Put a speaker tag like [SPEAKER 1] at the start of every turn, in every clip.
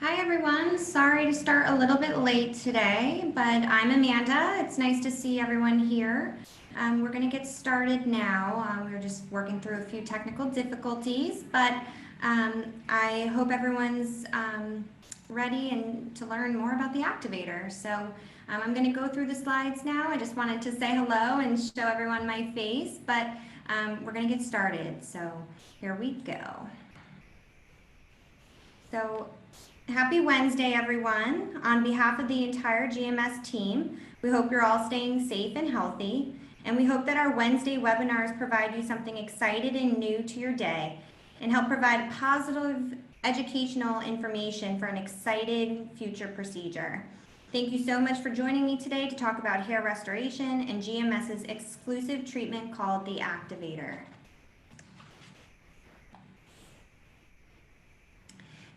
[SPEAKER 1] Hi everyone, sorry to start a little bit late today, but I'm Amanda. It's nice to see everyone here. We're going to get started now. We're just working through a few technical difficulties, but I hope everyone's ready and to learn more about the activator. So I'm going to go through the slides now. I just wanted to say hello and show everyone my face, but we're going to get started. So here we go. So happy Wednesday, everyone. On behalf of the entire GMS team, we hope you're all staying safe and healthy, and we hope that our Wednesday webinars provide you something exciting and new to your day and help provide positive educational information for an exciting future procedure. Thank you so much for joining me today to talk about hair restoration and GMS's exclusive treatment called the Activator.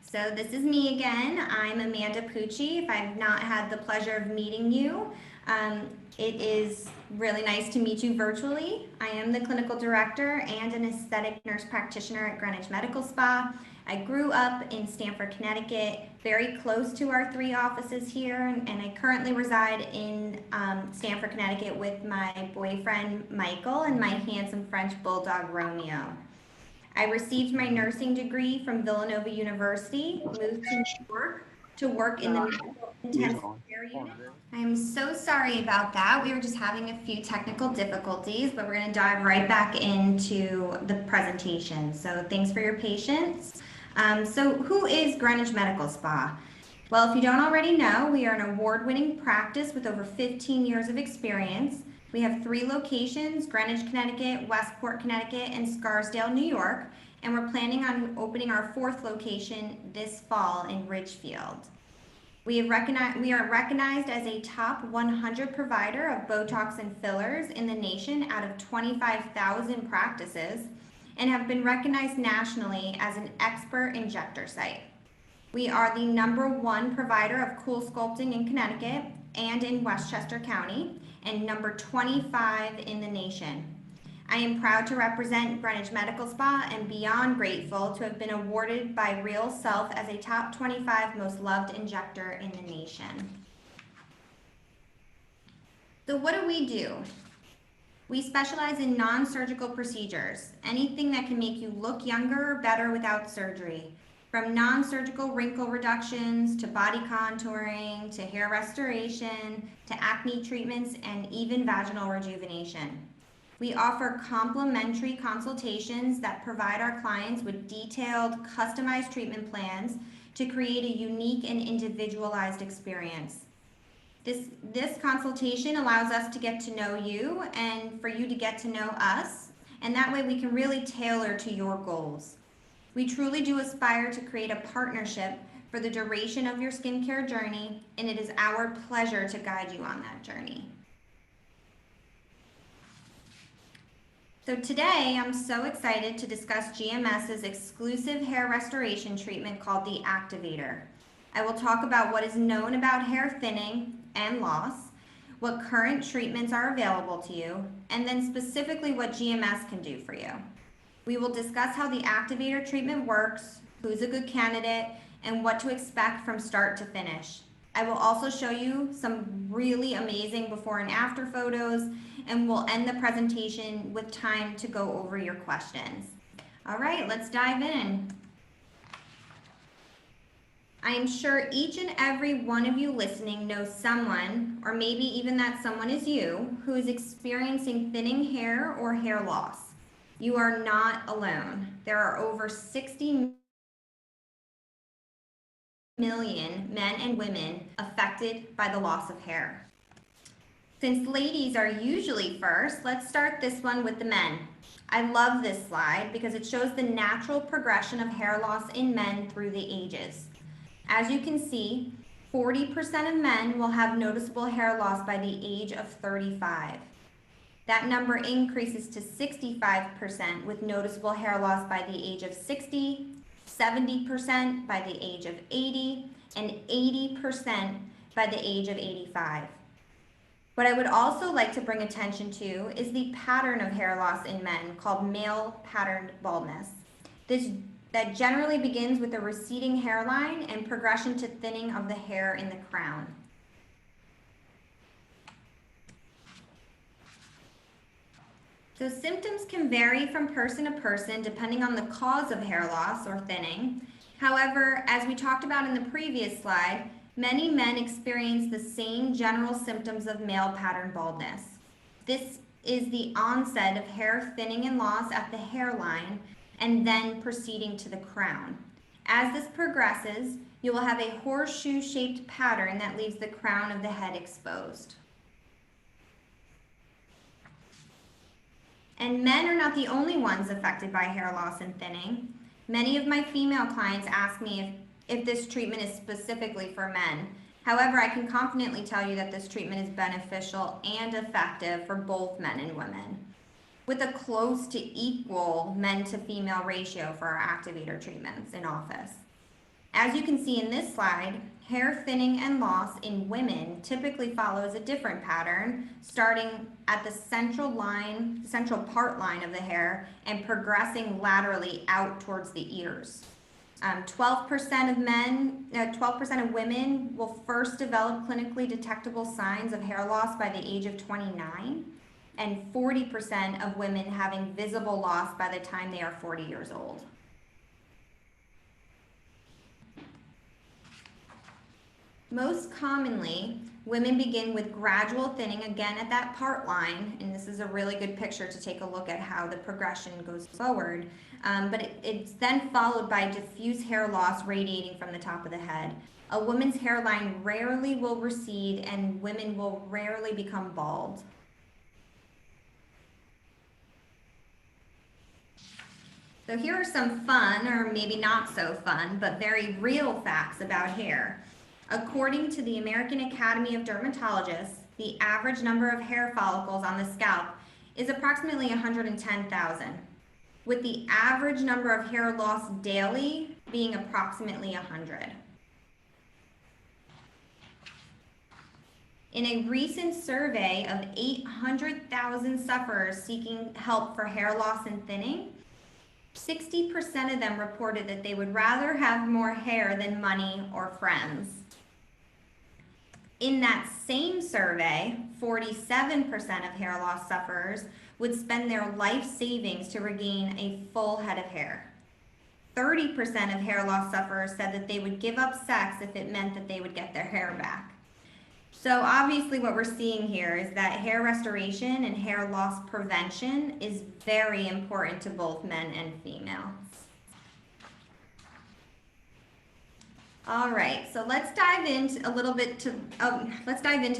[SPEAKER 1] So this is me again. I'm Amanda Pucci. If I've not had the pleasure of meeting you, it is really nice to meet you virtually. I am the clinical director and an aesthetic nurse practitioner at Greenwich Medical Spa. I grew up in Stamford, Connecticut, very close to our 3 offices here, and I currently reside in Stamford, Connecticut with my boyfriend Michael and my handsome French bulldog Romeo. I received my nursing degree from Villanova University, moved to New York to work in the medical intensive care unit. I'm so sorry about that. We were just having a few technical difficulties, but we're going to dive right back into the presentation. So thanks for your patience. So who is Greenwich Medical Spa? Well, if you don't already know, we are an award-winning practice with over 15 years of experience. We have 3 locations, Greenwich, Connecticut, Westport, Connecticut, and Scarsdale, New York, and we're planning on opening our 4th location this fall in Ridgefield. We are recognized as a top 100 provider of Botox and fillers in the nation out of 25,000 practices and have been recognized nationally as an expert injector site. We are the #1 provider of cool sculpting in Connecticut and in Westchester County, and number 25 in the nation. I am proud to represent Greenwich Medical Spa and beyond grateful to have been awarded by Real Self as a top 25 most loved injector in the nation. So what do? We specialize in non-surgical procedures, anything that can make you look younger or better without surgery. From non-surgical wrinkle reductions, to body contouring, to hair restoration, to acne treatments, and even vaginal rejuvenation. We offer complimentary consultations that provide our clients with detailed, customized treatment plans to create a unique and individualized experience. This consultation allows us to get to know you and for you to get to know us, and that way we can really tailor to your goals. We truly do aspire to create a partnership for the duration of your skincare journey, and it is our pleasure to guide you on that journey. So today, I'm so excited to discuss GMS's exclusive hair restoration treatment called the Activator. I will talk about what is known about hair thinning and loss, what current treatments are available to you, and then specifically what GMS can do for you. We will discuss how the Activator treatment works, who's a good candidate, and what to expect from start to finish. I will also show you some really amazing before and after photos, and we'll end the presentation with time to go over your questions. All right, let's dive in. I am sure each and every one of you listening knows someone, or maybe even that someone is you, who is experiencing thinning hair or hair loss. You are not alone. There are over 60 million men and women affected by the loss of hair. Since ladies are usually first, let's start this one with the men. I love this slide because it shows the natural progression of hair loss in men through the ages. As you can see, 40% of men will have noticeable hair loss by the age of 35. That number increases to 65% with noticeable hair loss by the age of 60, 70% by the age of 80, and 80% by the age of 85. What I would also like to bring attention to is the pattern of hair loss in men called male patterned baldness. This that generally begins with a receding hairline and progression to thinning of the hair in the crown. So symptoms can vary from person to person depending on the cause of hair loss or thinning. However, as we talked about in the previous slide, many men experience the same general symptoms of male pattern baldness. This is the onset of hair thinning and loss at the hairline and then proceeding to the crown. As this progresses, you will have a horseshoe-shaped pattern that leaves the crown of the head exposed. And men are not the only ones affected by hair loss and thinning. Many of my female clients ask me if this treatment is specifically for men. However, I can confidently tell you that this treatment is beneficial and effective for both men and women, with a close to equal men to female ratio for our activator treatments in office. As you can see in this slide, hair thinning and loss in women typically follows a different pattern, starting at the central part line of the hair and progressing laterally out towards the ears. 12% of women will first develop clinically detectable signs of hair loss by the age of 29, and 40% of women having visible loss by the time they are 40 years old. Most commonly, women begin with gradual thinning again at that part line, and this is a really good picture to take a look at how the progression goes forward, but it's then followed by diffuse hair loss radiating from the top of the head. A woman's hairline rarely will recede, and women will rarely become bald. So here are some fun, or maybe not so fun, but very real facts about hair. According to the American Academy of Dermatologists, the average number of hair follicles on the scalp is approximately 110,000, with the average number of hair loss daily being approximately 100. In a recent survey of 800,000 sufferers seeking help for hair loss and thinning, 60% of them reported that they would rather have more hair than money or friends. In that same survey, 47% of hair loss sufferers would spend their life savings to regain a full head of hair. 30% of hair loss sufferers said that they would give up sex if it meant that they would get their hair back. So obviously what we're seeing here is that hair restoration and hair loss prevention is very important to both men and females. All right, so let's dive into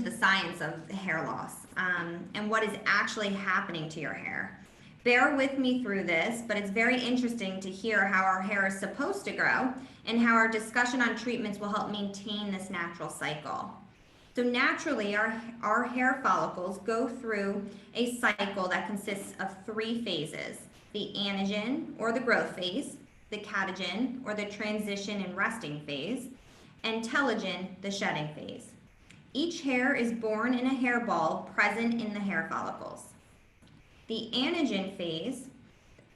[SPEAKER 1] the science of hair loss and what is actually happening to your hair. Bear with me through this, but it's very interesting to hear how our hair is supposed to grow and how our discussion on treatments will help maintain this natural cycle. So naturally, our hair follicles go through a cycle that consists of 3 phases: the anagen, or the growth phase, the catagen, or the transition and resting phase, and telogen, the shedding phase. Each hair is born in a hairball present in the hair follicles. The anagen phase,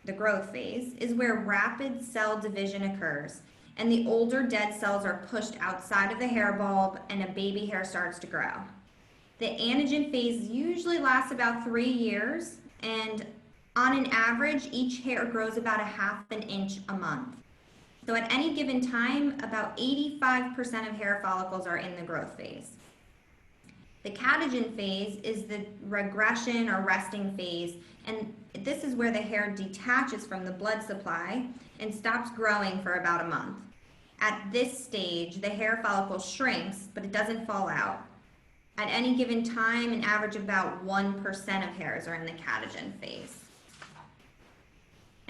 [SPEAKER 1] the growth phase, is where rapid cell division occurs, and the older dead cells are pushed outside of the hair bulb and a baby hair starts to grow. The anagen phase usually lasts about 3 years, and on an average, each hair grows about 1/2 inch a month. So at any given time, about 85% of hair follicles are in the growth phase. The catagen phase is the regression or resting phase, and this is where the hair detaches from the blood supply and stops growing for about a month. At this stage, the hair follicle shrinks, but it doesn't fall out. At any given time, an average of about 1% of hairs are in the catagen phase.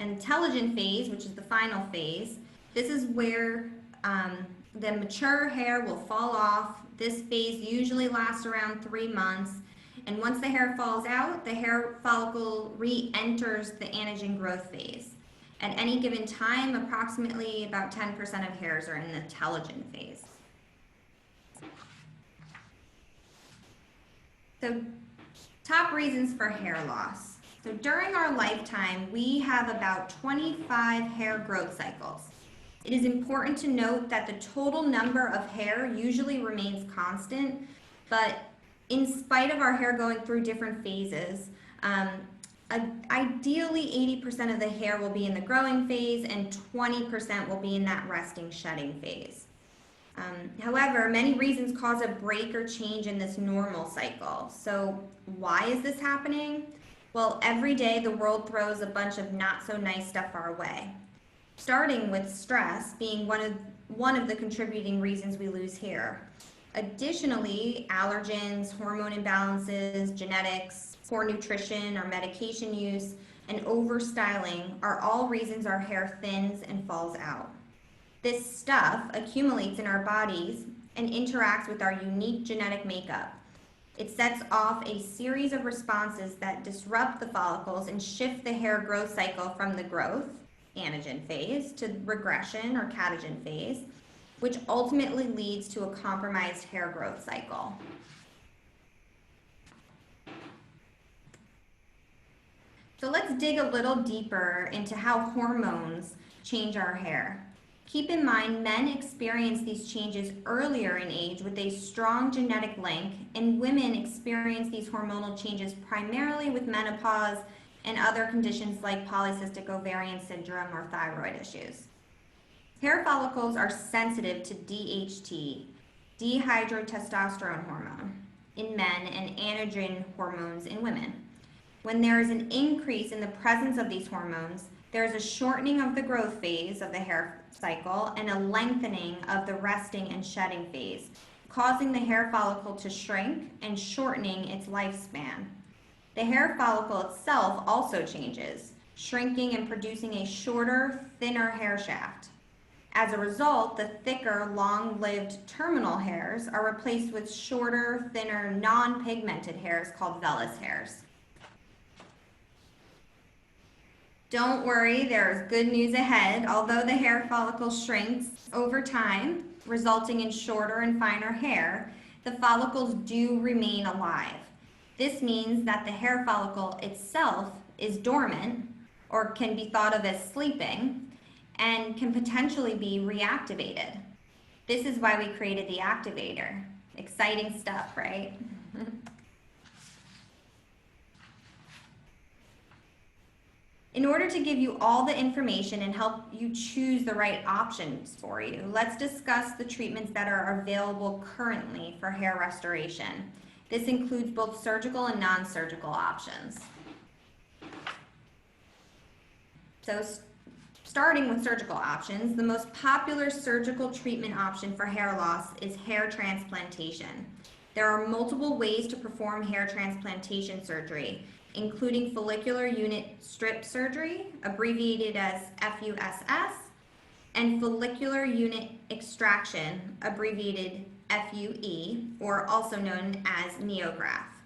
[SPEAKER 1] And the telogen phase, which is the final phase, this is where the mature hair will fall off. This phase usually lasts around 3 months. And once the hair falls out, the hair follicle re-enters the anagen growth phase. At any given time, approximately about 10% of hairs are in the telogen phase. So, top reasons for hair loss. So during our lifetime, we have about 25 hair growth cycles. It is important to note that the total number of hair usually remains constant, but in spite of our hair going through different phases, ideally 80% of the hair will be in the growing phase and 20% will be in that resting shedding phase. However, many reasons cause a break or change in this normal cycle. So why is this happening? Well, every day the world throws a bunch of not so nice stuff our way. Starting with stress being one of the contributing reasons we lose hair. Additionally, allergens, hormone imbalances, genetics, poor nutrition or medication use, and overstyling are all reasons our hair thins and falls out. This stuff accumulates in our bodies and interacts with our unique genetic makeup. It sets off a series of responses that disrupt the follicles and shift the hair growth cycle from the growth, anagen phase, to regression or catagen phase, which ultimately leads to a compromised hair growth cycle. So let's dig a little deeper into how hormones change our hair. Keep in mind, men experience these changes earlier in age with a strong genetic link, and women experience these hormonal changes primarily with menopause and other conditions like polycystic ovarian syndrome or thyroid issues. Hair follicles are sensitive to DHT, dihydrotestosterone hormone, in men and androgen hormones in women. When there is an increase in the presence of these hormones, there is a shortening of the growth phase of the hair cycle and a lengthening of the resting and shedding phase, causing the hair follicle to shrink and shortening its lifespan. The hair follicle itself also changes, shrinking and producing a shorter, thinner hair shaft. As a result, the thicker, long-lived terminal hairs are replaced with shorter, thinner, non-pigmented hairs called vellus hairs. Don't worry, there's good news ahead. Although the hair follicle shrinks over time, resulting in shorter and finer hair, the follicles do remain alive. This means that the hair follicle itself is dormant, or can be thought of as sleeping, and can potentially be reactivated. This is why we created the Activator. Exciting stuff, right? In order to give you all the information and help you choose the right options for you, let's discuss the treatments that are available currently for hair restoration. This includes both surgical and non-surgical options. So starting with surgical options, the most popular surgical treatment option for hair loss is hair transplantation. There are multiple ways to perform hair transplantation surgery, including follicular unit strip surgery, abbreviated as FUSS, and follicular unit extraction, abbreviated FUE, or also known as neograft.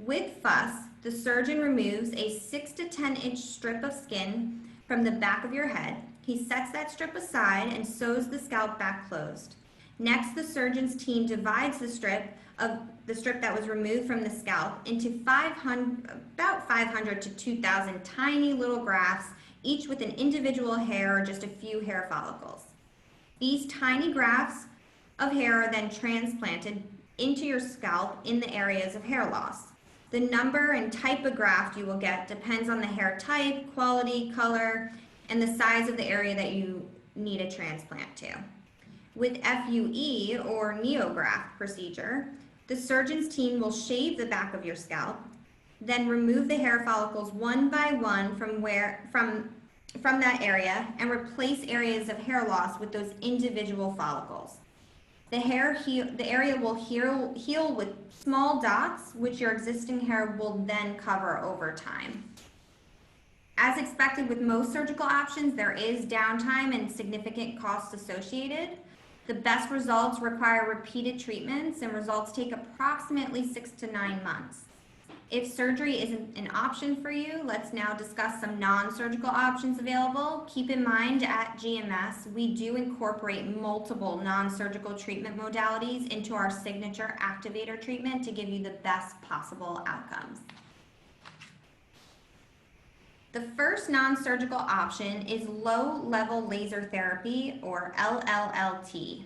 [SPEAKER 1] With FUS, the surgeon removes a 6 to 10 inch strip of skin from the back of your head. He sets that strip aside and sews the scalp back closed. Next, the surgeon's team divides the strip that was removed from the scalp into about 500 to 2,000 tiny little grafts, each with an individual hair or just a few hair follicles. These tiny grafts of hair are then transplanted into your scalp in the areas of hair loss. The number and type of graft you will get depends on the hair type, quality, color, and the size of the area that you need a transplant to. With FUE, or neograft procedure, the surgeon's team will shave the back of your scalp, then remove the hair follicles one by one from that area and replace areas of hair loss with those individual follicles. The area will heal with small dots, which your existing hair will then cover over time. As expected with most surgical options, there is downtime and significant costs associated. The best results require repeated treatments, and results take approximately 6 to 9 months. If surgery isn't an option for you, let's now discuss some non-surgical options available. Keep in mind, at GMS, we do incorporate multiple non-surgical treatment modalities into our signature Activator treatment to give you the best possible outcomes. The first non-surgical option is low-level laser therapy, or LLLT.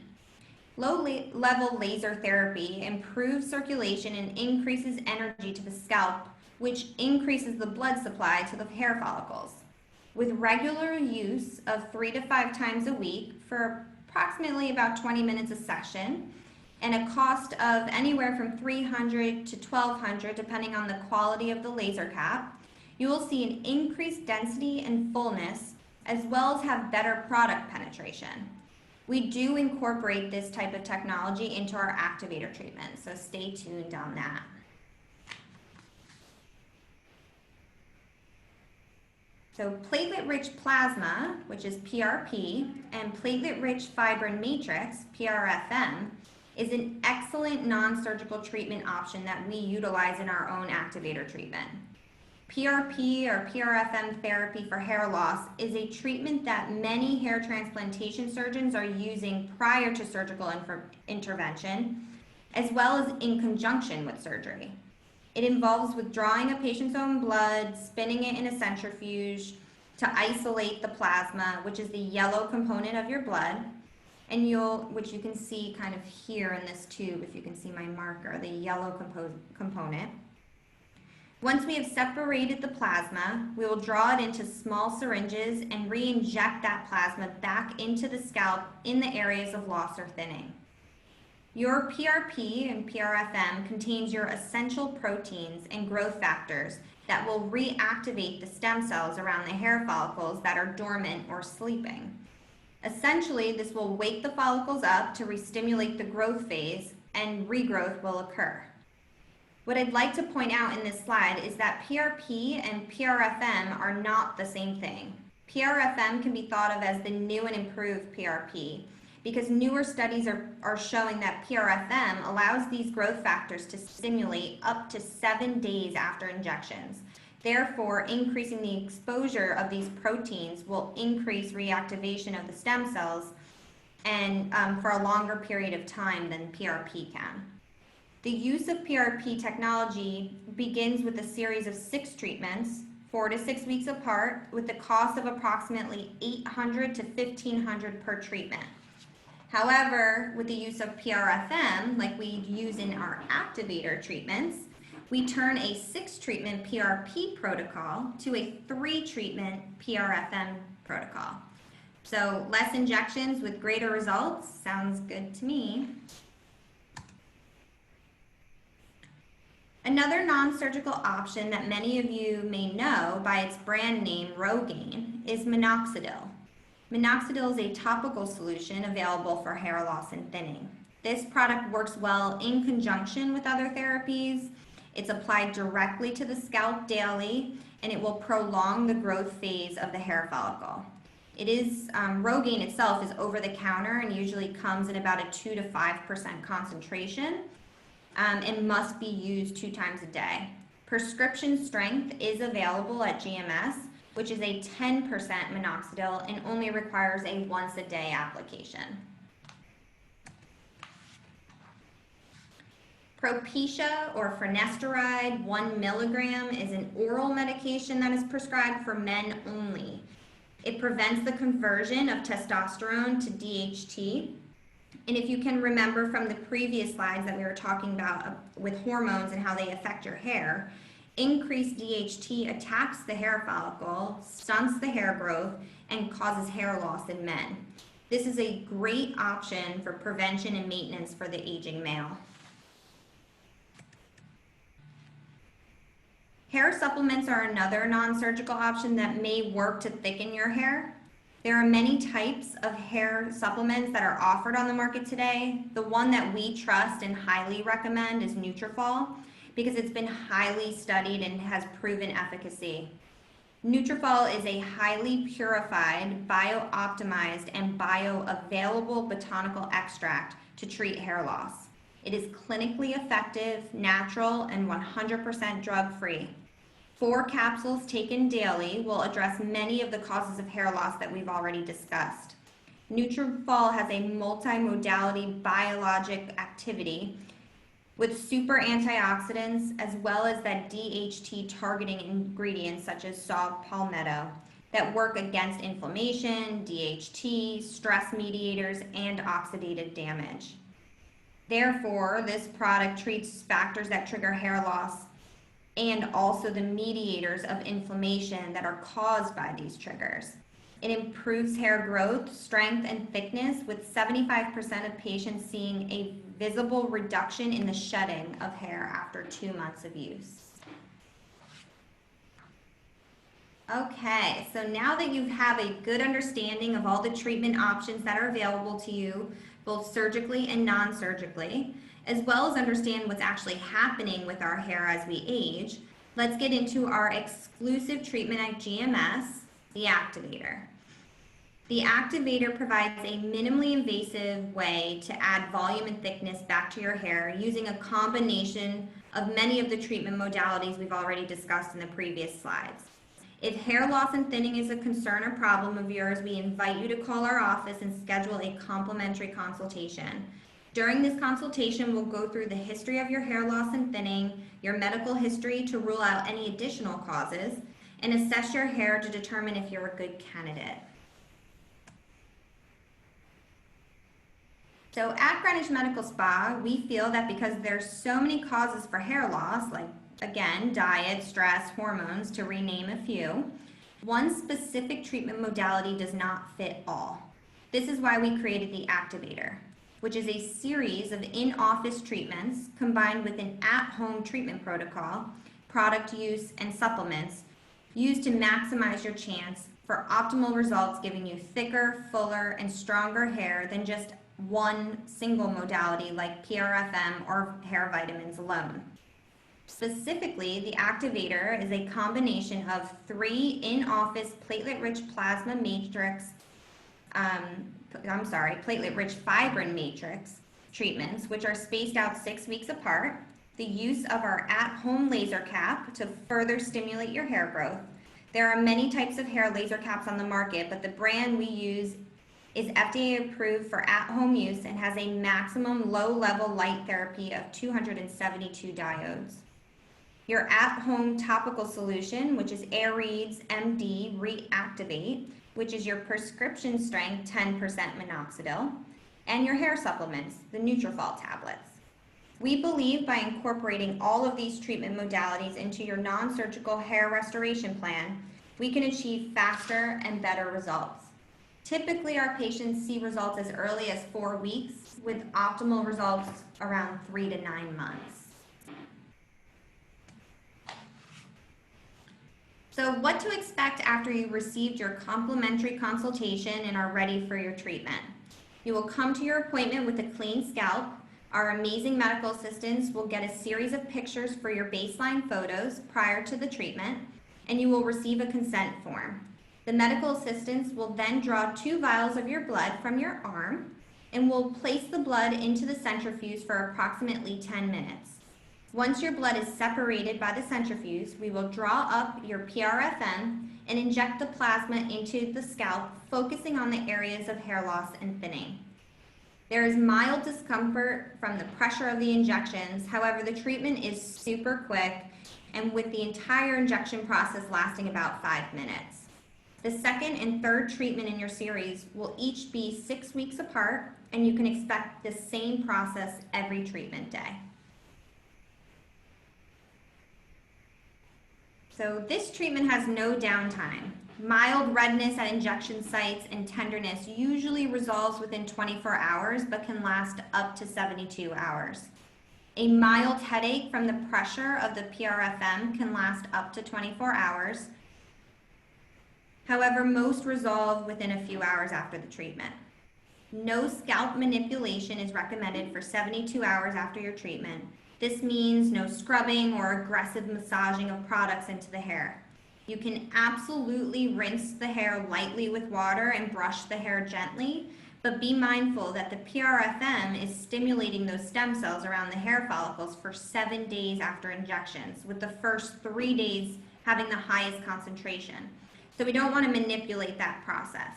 [SPEAKER 1] Low-level laser therapy improves circulation and increases energy to the scalp, which increases the blood supply to the hair follicles. With regular use of 3 to 5 times a week for approximately about 20 minutes a session, and a cost of anywhere from $300 to $1,200 depending on the quality of the laser cap, you will see an increased density and fullness, as well as have better product penetration. We do incorporate this type of technology into our activator treatment, so stay tuned on that. So platelet rich plasma, which is PRP, and platelet rich fibrin matrix, PRFM, is an excellent non-surgical treatment option that we utilize in our own activator treatment. PRP, or PRFM therapy for hair loss, is a treatment that many hair transplantation surgeons are using prior to surgical intervention, as well as in conjunction with surgery. It involves withdrawing a patient's own blood, spinning it in a centrifuge to isolate the plasma, which is the yellow component of your blood, and which you can see kind of here in this tube, if you can see my marker, the yellow component. Once we have separated the plasma, we will draw it into small syringes and re-inject that plasma back into the scalp in the areas of loss or thinning. Your PRP and PRFM contains your essential proteins and growth factors that will reactivate the stem cells around the hair follicles that are dormant or sleeping. Essentially, this will wake the follicles up to re-stimulate the growth phase, and regrowth will occur. What I'd like to point out in this slide is that PRP and PRFM are not the same thing. PRFM can be thought of as the new and improved PRP because newer studies are showing that PRFM allows these growth factors to stimulate up to 7 days after injections. Therefore, increasing the exposure of these proteins will increase reactivation of the stem cells and for a longer period of time than PRP can. The use of PRP technology begins with a series of 6 treatments, 4 to 6 weeks apart, with the cost of approximately $800 to $1,500 per treatment. However, with the use of PRFM, like we use in our activator treatments, we turn a 6-treatment PRP protocol to a 3-treatment PRFM protocol. So less injections with greater results sounds good to me. Another non-surgical option that many of you may know by its brand name Rogaine is minoxidil. Minoxidil is a topical solution available for hair loss and thinning. This product works well in conjunction with other therapies. It's applied directly to the scalp daily, and it will prolong the growth phase of the hair follicle. Rogaine itself is over the counter and usually comes in about a 2 to 5% concentration. And must be used 2 times a day. Prescription strength is available at GMS, which is a 10% minoxidil and only requires a once-a-day application. Propecia, or finasteride 1 milligram, is an oral medication that is prescribed for men only. It prevents the conversion of testosterone to DHT. And if you can remember from the previous slides that we were talking about with hormones and how they affect your hair, increased DHT attacks the hair follicle, stunts the hair growth, and causes hair loss in men. This is a great option for prevention and maintenance for the aging male. Hair supplements are another non-surgical option that may work to thicken your hair. There are many types of hair supplements that are offered on the market today. The one that we trust and highly recommend is Nutrafol because it's been highly studied and has proven efficacy. Nutrafol is a highly purified, bio-optimized, and bioavailable botanical extract to treat hair loss. It is clinically effective, natural, and 100% drug-free. 4 capsules taken daily will address many of the causes of hair loss that we've already discussed. Nutrafol has a multimodality biologic activity with super antioxidants as well as that DHT targeting ingredients such as saw palmetto that work against inflammation, DHT, stress mediators, and oxidative damage. Therefore, this product treats factors that trigger hair loss and also the mediators of inflammation that are caused by these triggers. It improves hair growth, strength, and thickness, with 75% of patients seeing a visible reduction in the shedding of hair after 2 months of use. Okay, so now that you have a good understanding of all the treatment options that are available to you, both surgically and non-surgically, as well as understand what's actually happening with our hair as we age, let's get into our exclusive treatment at GMS, the Activator. The Activator provides a minimally invasive way to add volume and thickness back to your hair using a combination of many of the treatment modalities we've already discussed in the previous slides. If hair loss and thinning is a concern or problem of yours, we invite you to call our office and schedule a complimentary consultation. During this consultation, we'll go through the history of your hair loss and thinning, your medical history to rule out any additional causes, and assess your hair to determine if you're a good candidate. So at Greenwich Medical Spa, we feel that because there's so many causes for hair loss, like again, diet, stress, hormones, to rename a few, one specific treatment modality does not fit all. This is why we created the Activator, which is a series of in-office treatments combined with an at-home treatment protocol, product use, and supplements used to maximize your chance for optimal results, giving you thicker, fuller, and stronger hair than just one single modality like PRFM or hair vitamins alone. Specifically, the Activator is a combination of 3 in-office platelet-rich plasma matrix, platelet rich fibrin matrix treatments, which are spaced out 6 weeks apart, the use of our at-home laser cap to further stimulate your hair growth. There are many types of hair laser caps on the market, but the brand we use is FDA approved for at-home use and has a maximum low-level light therapy of 272 diodes. Your at-home topical solution, which is Airread's MD Reactivate, which is your prescription strength 10% minoxidil, and your hair supplements, the Nutrafol tablets. We believe by incorporating all of these treatment modalities into your non-surgical hair restoration plan, we can achieve faster and better results. Typically, our patients see results as early as 4 weeks, with optimal results around 3 to 9 months. So what to expect after you received your complimentary consultation and are ready for your treatment. You will come to your appointment with a clean scalp. Our amazing medical assistants will get a series of pictures for your baseline photos prior to the treatment, and you will receive a consent form. The medical assistants will then draw 2 vials of your blood from your arm and will place the blood into the centrifuge for approximately 10 minutes. Once your blood is separated by the centrifuge, we will draw up your PRFM and inject the plasma into the scalp, focusing on the areas of hair loss and thinning. There is mild discomfort from the pressure of the injections. However, the treatment is super quick, and with the entire injection process lasting about 5 minutes. The second and third treatment in your series will each be 6 weeks apart, and you can expect the same process every treatment day. So this treatment has no downtime. Mild redness at injection sites and tenderness usually resolves within 24 hours, but can last up to 72 hours. A mild headache from the pressure of the PRFM can last up to 24 hours. However, most resolve within a few hours after the treatment. No scalp manipulation is recommended for 72 hours after your treatment. This means no scrubbing or aggressive massaging of products into the hair. You can absolutely rinse the hair lightly with water and brush the hair gently, but be mindful that the PRFM is stimulating those stem cells around the hair follicles for 7 days after injections, with the first 3 days having the highest concentration. So we don't want to manipulate that process.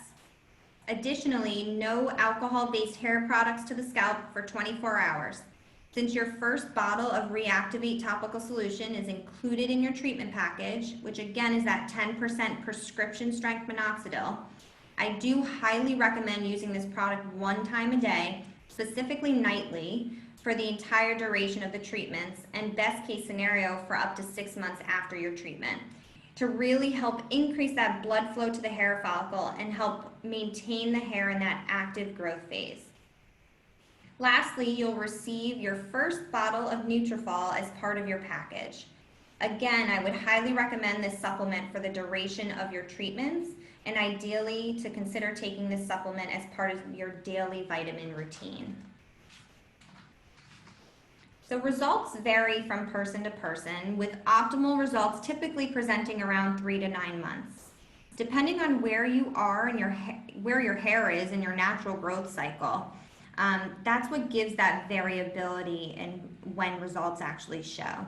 [SPEAKER 1] Additionally, no alcohol-based hair products to the scalp for 24 hours. Since your first bottle of Reactivate topical solution is included in your treatment package, which again is that 10% prescription strength minoxidil, I do highly recommend using this product one time a day, specifically nightly, for the entire duration of the treatments, and best case scenario for up to 6 months after your treatment, to really help increase that blood flow to the hair follicle and help maintain the hair in that active growth phase. Lastly, you'll receive your first bottle of Nutrafol as part of your package. Again, I would highly recommend this supplement for the duration of your treatments, and ideally to consider taking this supplement as part of your daily vitamin routine. So results vary from person to person, with optimal results typically presenting around 3 to 9 months. Depending on where you are and where your hair is in your natural growth cycle, that's what gives that variability in when results actually show.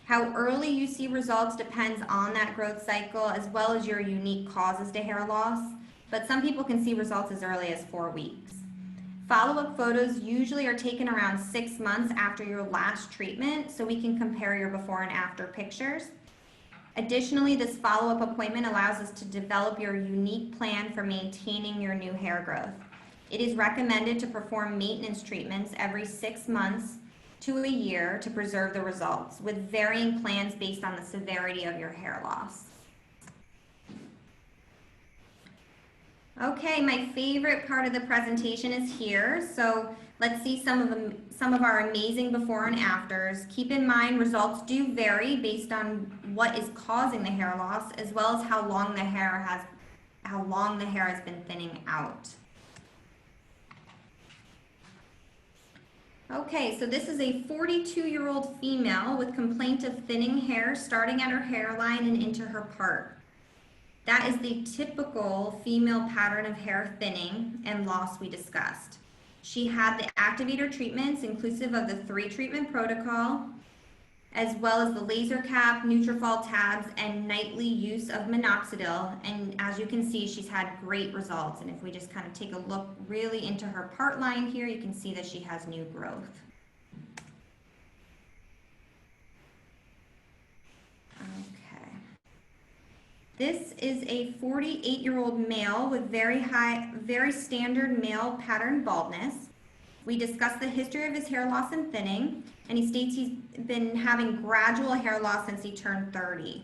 [SPEAKER 1] How early you see results depends on that growth cycle as well as your unique causes to hair loss, but some people can see results as early as 4 weeks. Follow-up photos usually are taken around 6 months after your last treatment, so we can compare your before and after pictures. Additionally, this follow-up appointment allows us to develop your unique plan for maintaining your new hair growth. It is recommended to perform maintenance treatments every 6 months to a year to preserve the results, with varying plans based on the severity of your hair loss. Okay, my favorite part of the presentation is here. So let's see some of our amazing before and afters. Keep in mind, results do vary based on what is causing the hair loss, as well as how long the hair has been thinning out. Okay, so this is a 42-year-old female with complaint of thinning hair starting at her hairline and into her part. That is the typical female pattern of hair thinning and loss we discussed. She had the Activator treatments inclusive of the 3-treatment protocol, as well as the laser cap, Nutrafol tabs, and nightly use of minoxidil. And as you can see, she's had great results. And if we just kind of take a look really into her part line here, you can see that she has new growth. Okay. This is a 48-year-old male with very standard male pattern baldness. We discussed the history of his hair loss and thinning, and he states he's been having gradual hair loss since he turned 30.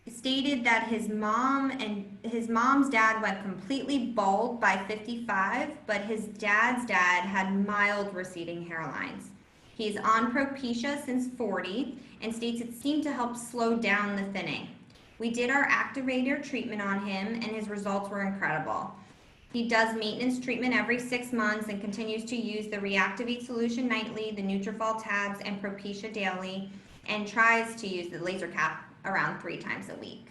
[SPEAKER 1] He stated that his mom's dad went completely bald by 55, but his dad's dad had mild receding hairlines. He's on Propecia since 40 and states it seemed to help slow down the thinning. We did our Activator treatment on him, and his results were incredible. He does maintenance treatment every 6 months and continues to use the Reactivate solution nightly, the Nutrafol tabs, and Propecia daily, and tries to use the laser cap around 3 times a week.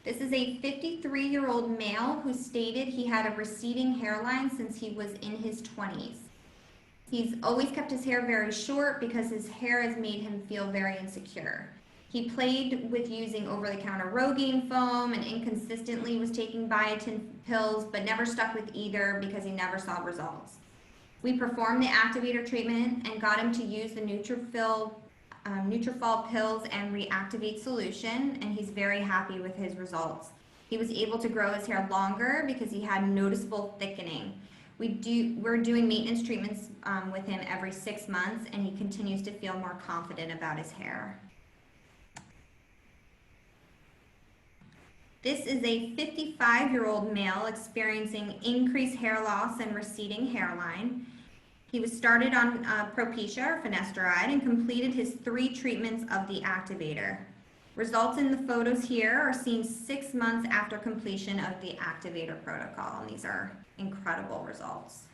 [SPEAKER 1] This is a 53-year-old male who stated he had a receding hairline since he was in his 20s. He's always kept his hair very short because his hair has made him feel very insecure. He played with using over-the-counter Rogaine foam and inconsistently was taking biotin pills, but never stuck with either because he never saw results. We performed the Activator treatment and got him to use the Nutrafol pills and Reactivate solution, and he's very happy with his results. He was able to grow his hair longer because he had noticeable thickening. We're doing maintenance treatments with him every 6 months, and he continues to feel more confident about his hair. This is a 55-year-old male experiencing increased hair loss and receding hairline. He was started on Propecia or finasteride and completed his 3 treatments of the Activator. Results in the photos here are seen 6 months after completion of the Activator protocol, and these are incredible results.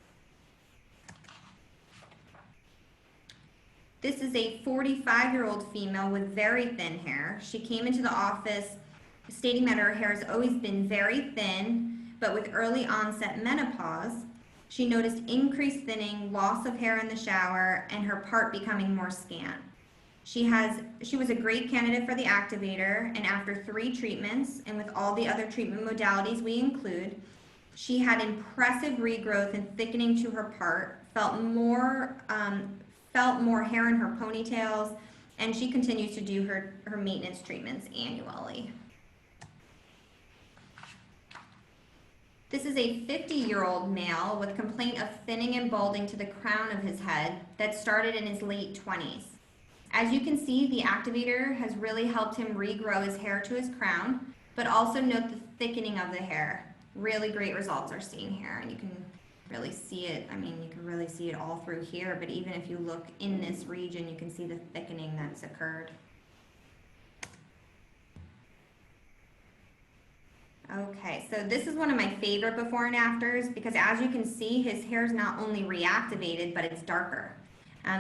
[SPEAKER 1] This is a 45-year-old female with very thin hair. She came into the office stating that her hair has always been very thin, but with early onset menopause, she noticed increased thinning, loss of hair in the shower, and her part becoming more scant. She was a great candidate for the Activator, and after 3 treatments, and with all the other treatment modalities we include, She had impressive regrowth and thickening to her part, felt more hair in her ponytails, and she continues to do her maintenance treatments annually. This is a 50-year-old male with complaint of thinning and balding to the crown of his head that started in his late 20s. As you can see, the Activator has really helped him regrow his hair to his crown, but also note the thickening of the hair. Really great results are seen here, and you can really see it. I mean, you can really see it all through here, but even if you look in this region, you can see the thickening that's occurred. Okay, so this is one of my favorite before and afters because as you can see, his hair is not only reactivated, but it's darker.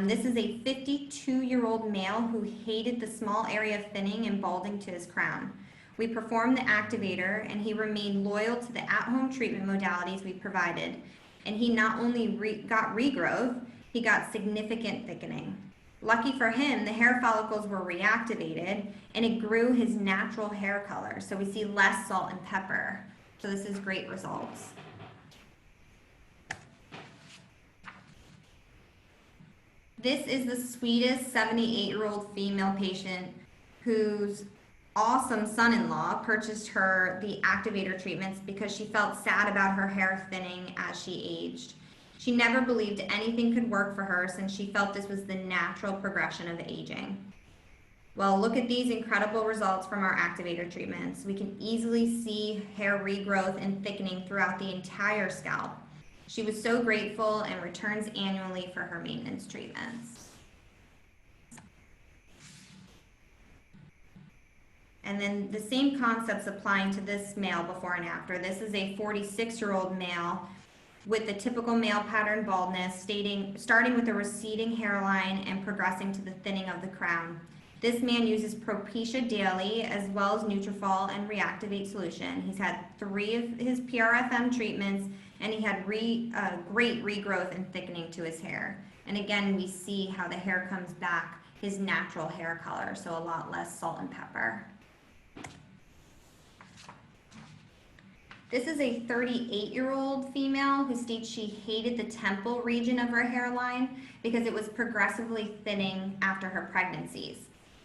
[SPEAKER 1] This is a 52-year-old male who hated the small area of thinning and balding to his crown. We performed the Activator and he remained loyal to the at-home treatment modalities we provided. And he not only got regrowth, he got significant thickening. Lucky for him, the hair follicles were reactivated and it grew his natural hair color. So we see less salt and pepper. So this is great results. This is the sweetest 78-year-old female patient whose awesome son-in-law purchased her the Activator treatments because she felt sad about her hair thinning as she aged. She never believed anything could work for her since she felt this was the natural progression of aging. Well, look at these incredible results from our Activator treatments. We can easily see hair regrowth and thickening throughout the entire scalp. She was so grateful and returns annually for her maintenance treatments. And then the same concepts applying to this male before and after. This is a 46-year-old male with the typical male pattern baldness, starting with a receding hairline and progressing to the thinning of the crown. This man uses Propecia daily as well as Nutrafol and Reactivate solution. He's had 3 of his PRFM treatments and he had great regrowth and thickening to his hair. And again, we see how the hair comes back, his natural hair color, so a lot less salt and pepper. This is a 38-year-old female who states she hated the temple region of her hairline because it was progressively thinning after her pregnancies.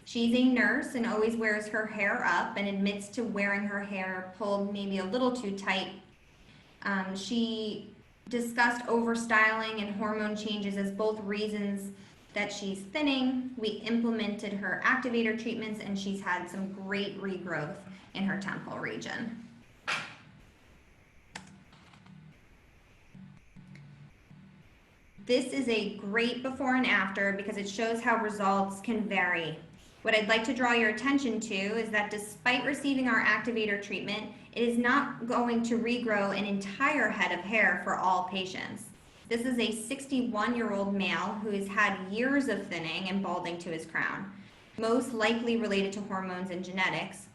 [SPEAKER 1] She's a nurse and always wears her hair up and admits to wearing her hair pulled maybe a little too tight. She discussed overstyling and hormone changes as both reasons that she's thinning. We implemented her Activator treatments and she's had some great regrowth in her temple region. This is a great before and after because it shows how results can vary. What I'd like to draw your attention to is that despite receiving our Activator treatment, it is not going to regrow an entire head of hair for all patients. This is a 61-year-old male who has had years of thinning and balding to his crown, most likely related to hormones and genetics,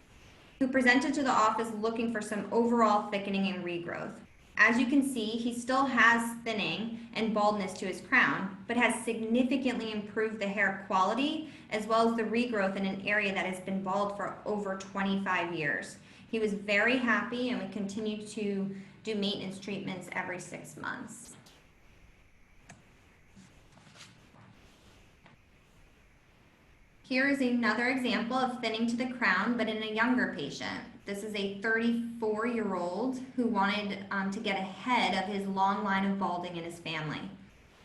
[SPEAKER 1] who presented to the office looking for some overall thickening and regrowth. As you can see, he still has thinning and baldness to his crown, but has significantly improved the hair quality as well as the regrowth in an area that has been bald for over 25 years. He was very happy and we continue to do maintenance treatments every 6 months. Here is another example of thinning to the crown, but in a younger patient. This is a 34-year-old who wanted to get ahead of his long line of balding in his family.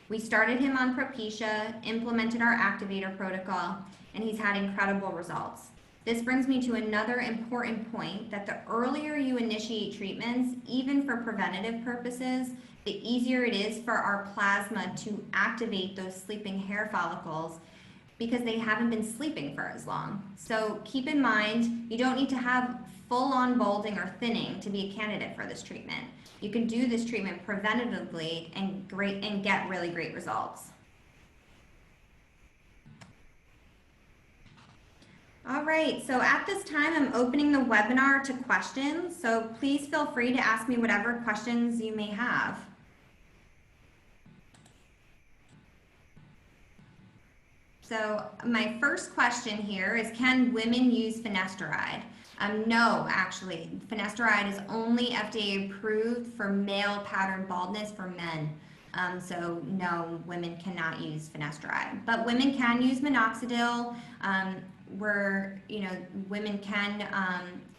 [SPEAKER 1] We started him on Propecia, implemented our Activator protocol, and he's had incredible results. This brings me to another important point that the earlier you initiate treatments, even for preventative purposes, the easier it is for our plasma to activate those sleeping hair follicles because they haven't been sleeping for as long. So keep in mind, you don't need to have full-on balding or thinning to be a candidate for this treatment. You can do this treatment preventatively and get really great results. All right, so at this time, I'm opening the webinar to questions. So please feel free to ask me whatever questions you may have. So my first question here is, can women use finasteride? No, actually, finasteride is only FDA approved for male pattern baldness for men. So no, women cannot use finasteride, but women can use minoxidil. Women can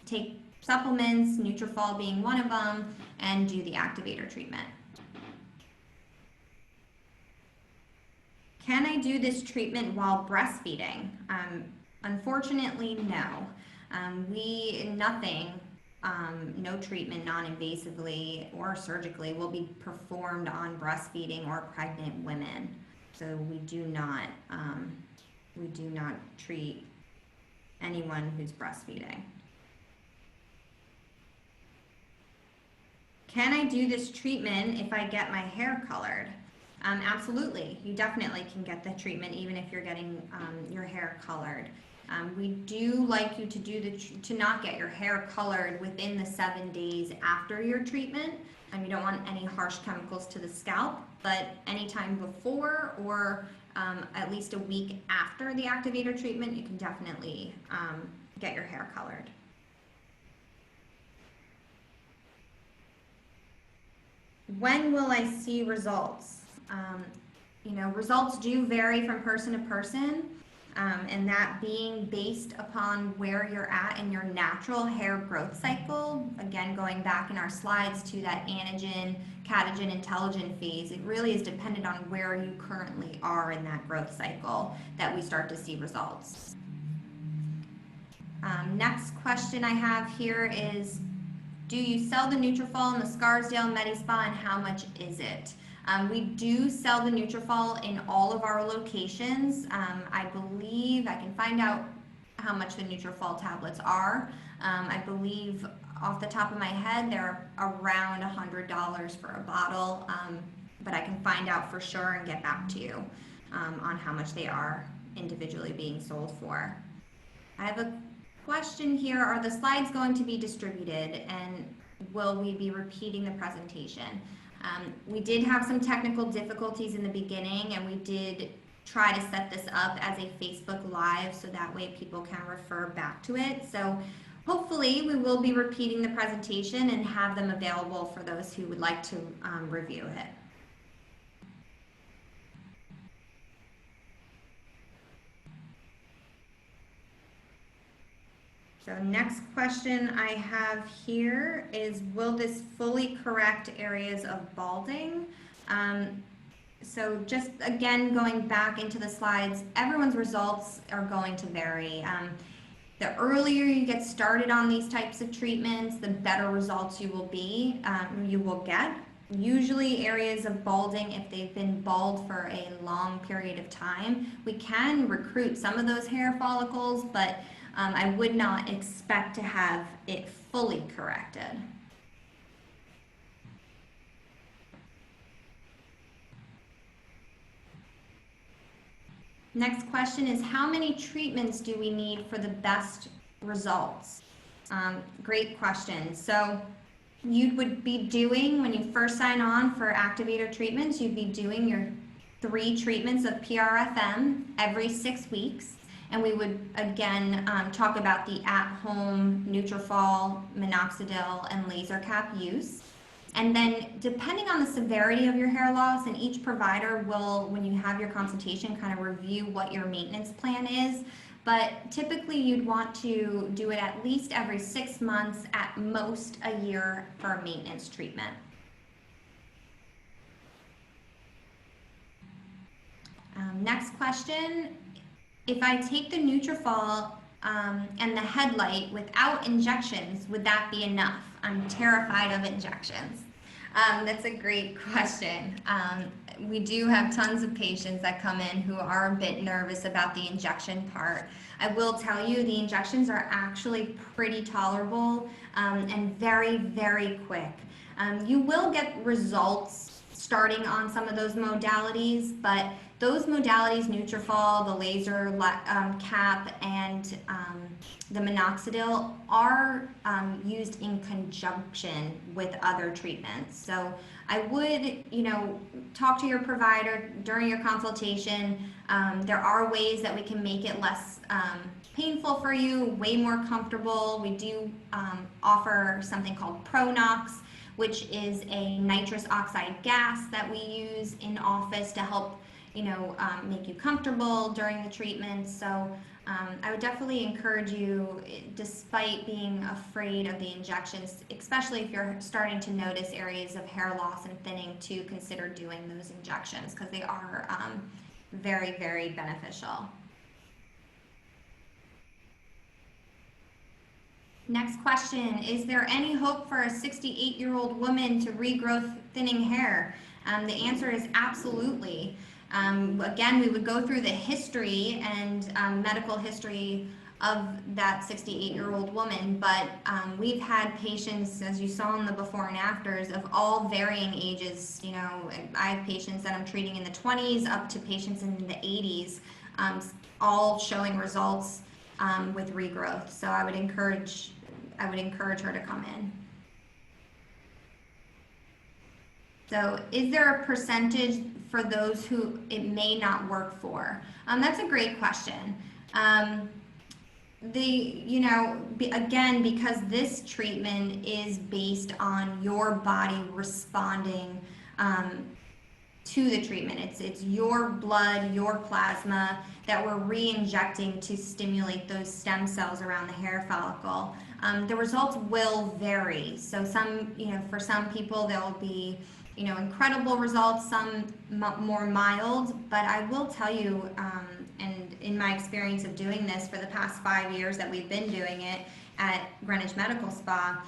[SPEAKER 1] take supplements, Nutrafol being one of them, and do the Activator treatment. Can I do this treatment while breastfeeding? Unfortunately, no. No treatment non-invasively or surgically will be performed on breastfeeding or pregnant women. So we do not treat anyone who's breastfeeding. Can I do this treatment if I get my hair colored? Absolutely, you definitely can get the treatment even if you're getting your hair colored. We do like you to not get your hair colored within the 7 days after your treatment. You don't want any harsh chemicals to the scalp, but anytime before or at least a week after the Activator treatment, you can definitely get your hair colored. When will I see results? Results do vary from person to person, and that being based upon where you're at in your natural hair growth cycle. Again, going back in our slides to that anagen, catagen, and telogen phase, it really is dependent on where you currently are in that growth cycle that we start to see results. Next question I have here is, do you sell the Nutrafol in the Scarsdale Medi-Spa, and how much is it? We do sell the Nutrafol in all of our locations. I believe I can find out how much the Nutrafol tablets are. I believe off the top of my head they're around $100 for a bottle, but I can find out for sure and get back to you on how much they are individually being sold for. I have a question here. Are the slides going to be distributed, and will we be repeating the presentation? We did have some technical difficulties in the beginning, and we did try to set this up as a Facebook Live so that way people can refer back to it. So hopefully we will be repeating the presentation and have them available for those who would like to review it. So next question I have here is, will this fully correct areas of balding? So just again, going back into the slides, everyone's results are going to vary. The earlier you get started on these types of treatments, the better results you will get. Usually areas of balding, if they've been bald for a long period of time, we can recruit some of those hair follicles, but I would not expect to have it fully corrected. Next question is, how many treatments do we need for the best results? Great question. So you would be doing, when you first sign on for Activator treatments, you'd be doing your 3 treatments of PRFM every 6 weeks. And we would, again, talk about the at-home Nutrafol, minoxidil, and laser cap use. And then depending on the severity of your hair loss, and each provider will, when you have your consultation, kind of review what your maintenance plan is. But typically you'd want to do it at least every 6 months, at most a year, for a maintenance treatment. Next question. If I take the Nutrafol and the headlight without injections, would that be enough? I'm terrified of injections. That's a great question. We do have tons of patients that come in who are a bit nervous about the injection part. I will tell you, the injections are actually pretty tolerable and very, very quick. You will get results starting on some of those modalities, but those modalities, Nutrafol, the laser cap, and the minoxidil, are used in conjunction with other treatments. So I would, talk to your provider during your consultation. There are ways that we can make it less painful for you, way more comfortable. We do offer something called Pronox, which is a nitrous oxide gas that we use in office to help make you comfortable during the treatment. So I would definitely encourage you, despite being afraid of the injections, especially if you're starting to notice areas of hair loss and thinning, to consider doing those injections, because they are very, very beneficial. Next question, is there any hope for a 68-year-old woman to regrow thinning hair? The answer is absolutely. Again, we would go through the history and medical history of that 68-year-old woman, but we've had patients, as you saw in the before and afters, of all varying ages. I have patients that I'm treating in the 20s up to patients in the 80s, all showing results with regrowth. So I would encourage her to come in. So is there a percentage for those who it may not work for? That's a great question. Again, because this treatment is based on your body responding to the treatment. It's your blood, your plasma that we're re-injecting to stimulate those stem cells around the hair follicle. The results will vary. So for some people, there'll be incredible results, some more mild, but I will tell you, and in my experience of doing this for the past 5 years that we've been doing it at Greenwich Medical Spa,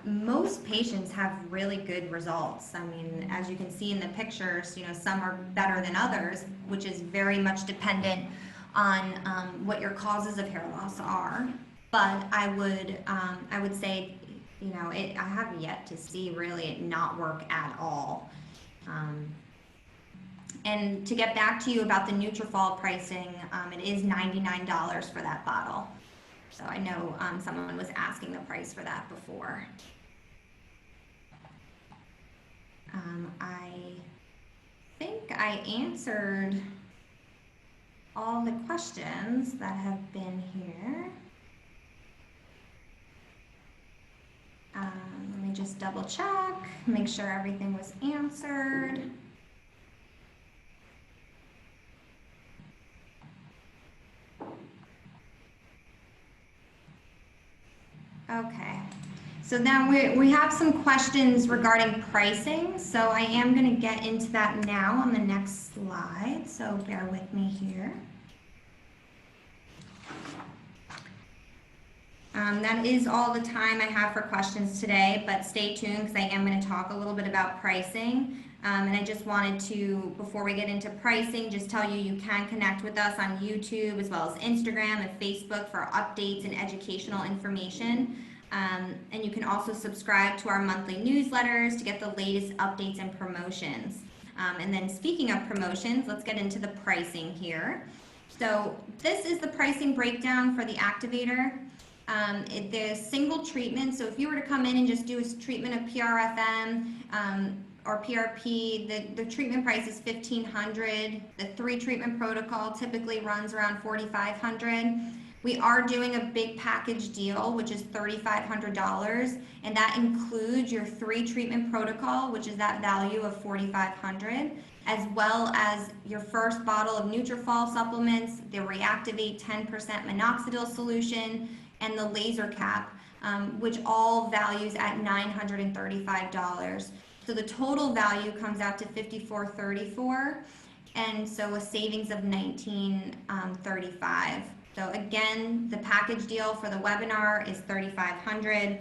[SPEAKER 1] most patients have really good results. I mean, as you can see in the pictures, some are better than others, which is very much dependent on what your causes of hair loss are. But I would say, I have yet to see really it not work at all. And to get back to you about the Nutrafol pricing, it is $99 for that bottle. So I know someone was asking the price for that before. I think I answered all the questions that have been here. Let me just double check, make sure everything was answered. Okay, so now we have some questions regarding pricing, so I am going to get into that now on the next slide, so bear with me here. That is all the time I have for questions today, but stay tuned because I am going to talk a little bit about pricing. And I just wanted to, before we get into pricing, just tell you you can connect with us on YouTube as well as Instagram and Facebook for updates and educational information. And you can also subscribe to our monthly newsletters to get the latest updates and promotions. And then speaking of promotions, let's get into the pricing here. So this is the pricing breakdown for the Activator. The single treatment, so if you were to come in and just do a treatment of PRFM or PRP, the treatment price is $1,500. The 3 treatment protocol typically runs around $4,500. We are doing a big package deal, which is $3,500, and that includes your 3 treatment protocol, which is that value of $4,500, as well as your first bottle of Nutrafol supplements, the Reactivate 10% minoxidil solution, and the laser cap, which all values at $935. So the total value comes out to $5,434, and so a savings of $1,935. So again, the package deal for the webinar is $3,500,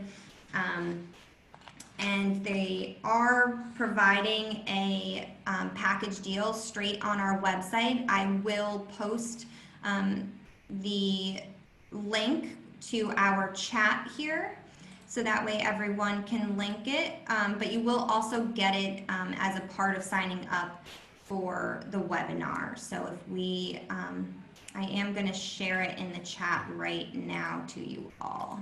[SPEAKER 1] and they are providing a package deal straight on our website. I will post the link to our chat here, so that way everyone can link it, but you will also get it as a part of signing up for the webinar. So if we, I am going to share it in the chat right now to you all.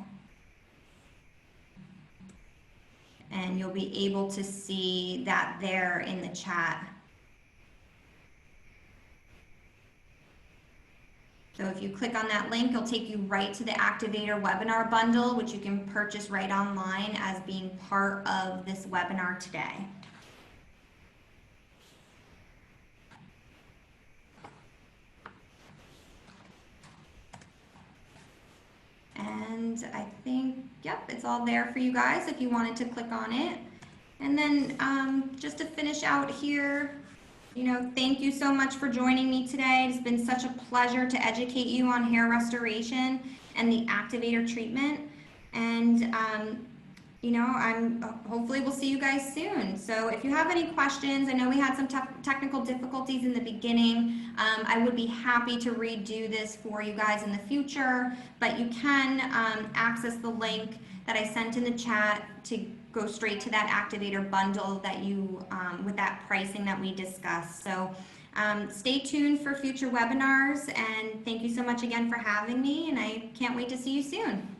[SPEAKER 1] And you'll be able to see that there in the chat. So if you click on that link, it'll take you right to the Activator webinar bundle, which you can purchase right online as being part of this webinar today. And I think, yep, it's all there for you guys if you wanted to click on it. And then just to finish out here, you know, thank you so much for joining me today. It's been such a pleasure to educate you on hair restoration and the Activator treatment. And, you know, hopefully we'll see you guys soon. So if you have any questions, I know we had some technical difficulties in the beginning. I would be happy to redo this for you guys in the future, but you can access the link that I sent in the chat to go straight to that Activator bundle that you, with that pricing that we discussed. So stay tuned for future webinars, and thank you so much again for having me, and I can't wait to see you soon.